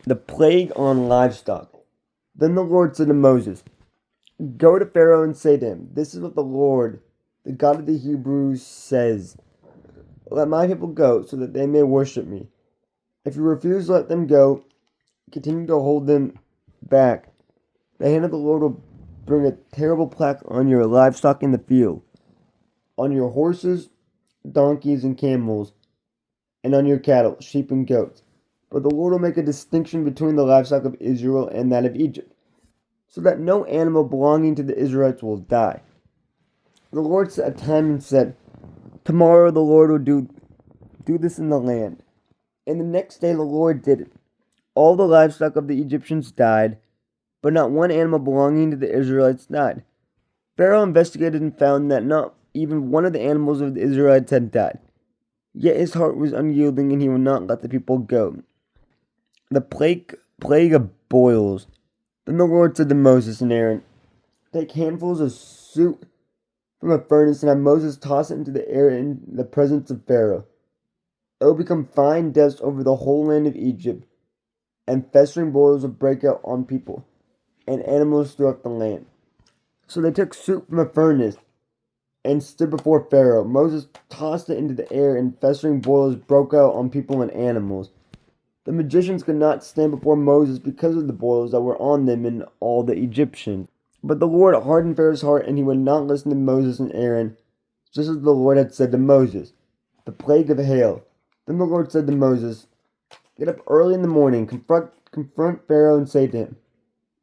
The plague on livestock. Then the Lord said to Moses, "Go to Pharaoh and say to him, 'This is what the Lord, the God of the Hebrews, says. Let my people go, so that they may worship me. If you refuse to let them go, continue to hold them back, the hand of the Lord will bring a terrible plague on your livestock in the field, on your horses, donkeys, and camels, and on your cattle, sheep, and goats. But the Lord will make a distinction between the livestock of Israel and that of Egypt, so that no animal belonging to the Israelites will die.' The Lord set a time and said, 'Tomorrow the Lord will do this in the land.' And the next day the Lord did it. All the livestock of the Egyptians died, but not one animal belonging to the Israelites died. Pharaoh investigated and found that not even one of the animals of the Israelites had died. Yet his heart was unyielding, and he would not let the people go. The plague of boils. Then the Lord said to Moses and Aaron, 'Take handfuls of soot from a furnace and have Moses toss it into the air in the presence of Pharaoh. It will become fine dust over the whole land of Egypt, and festering boils will break out on people and animals throughout the land.' So they took soot from a furnace and stood before Pharaoh. Moses tossed it into the air, and festering boils broke out on people and animals. The magicians could not stand before Moses because of the boils that were on them and all the Egyptians. But the Lord hardened Pharaoh's heart, and he would not listen to Moses and Aaron, just as the Lord had said to Moses. The plague of hail. Then the Lord said to Moses, 'Get up early in the morning, confront Pharaoh, and say to him,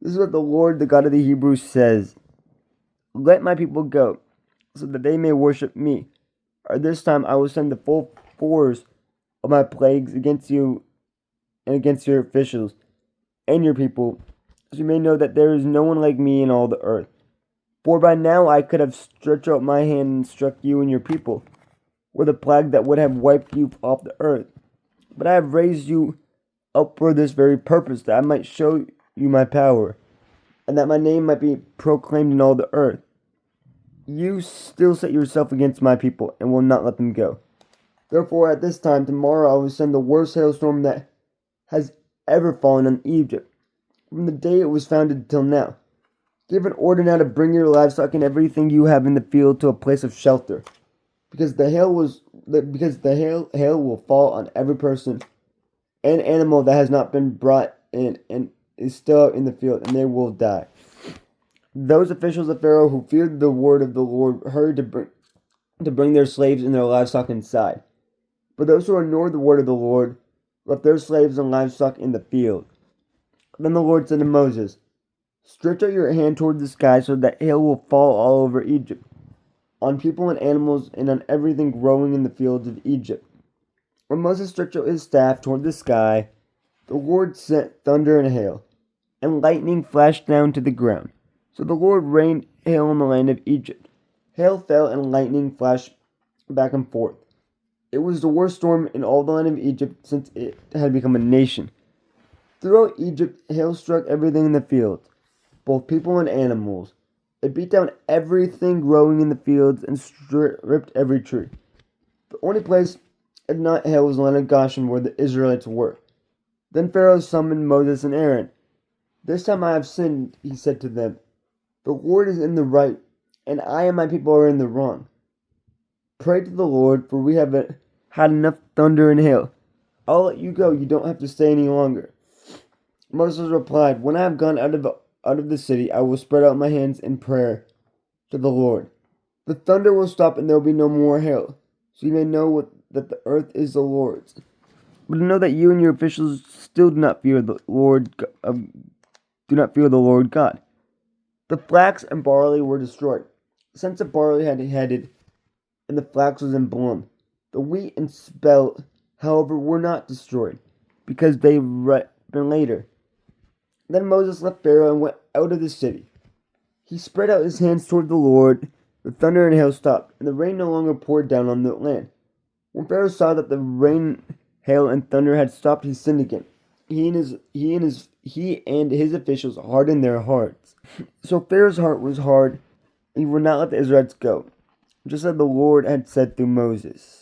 "This is what the Lord, the God of the Hebrews, says. Let my people go, so that they may worship me. Or this time I will send the full force of my plagues against you and against your officials and your people, so you may know that there is no one like me in all the earth. For by now I could have stretched out my hand and struck you and your people with a plague that would have wiped you off the earth. But I have raised you up for this very purpose, that I might show you my power, and that my name might be proclaimed in all the earth. You still set yourself against my people and will not let them go. Therefore at this time tomorrow I will send the worst hailstorm that has ever fallen on Egypt, from the day it was founded till now. Give an order now to bring your livestock and everything you have in the field to a place of shelter, because the hail will fall on every person and animal that has not been brought in and is still out in the field, and they will die.' Those officials of Pharaoh who feared the word of the Lord hurried to bring their slaves and their livestock inside. But those who ignored the word of the Lord left their slaves and livestock in the field. Then the Lord said to Moses, 'Stretch out your hand toward the sky, so that hail will fall all over Egypt, on people and animals, and on everything growing in the fields of Egypt.' When Moses stretched out his staff toward the sky, the Lord sent thunder and hail, and lightning flashed down to the ground. So the Lord rained hail on the land of Egypt. Hail fell and lightning flashed back and forth. It was the worst storm in all the land of Egypt since it had become a nation. Throughout Egypt, hail struck everything in the fields, both people and animals. It beat down everything growing in the fields and stripped every tree. The only place it did not hail was the land of Goshen, where the Israelites were. Then Pharaoh summoned Moses and Aaron. 'This time I have sinned,' he said to them. 'The Lord is in the right, and I and my people are in the wrong. Pray to the Lord, for we have had enough thunder and hail. I'll let you go. You don't have to stay any longer.' Moses replied, 'When I have gone out of the city, I will spread out my hands in prayer to the Lord. The thunder will stop, and there will be no more hail, so you may know that the earth is the Lord's. But know that you and your officials still do not fear the Lord. God.' The flax and barley were destroyed, since the barley had headed and the flax was in bloom. The wheat and spelt, however, were not destroyed, because they ripened later. Then Moses left Pharaoh and went out of the city. He spread out his hands toward the Lord. The thunder and hail stopped, and the rain no longer poured down on the land. When Pharaoh saw that the rain, hail, and thunder had stopped, he sinned again. He and his officials hardened their hearts. So Pharaoh's heart was hard, and he would not let the Israelites go, just as the Lord had said through Moses.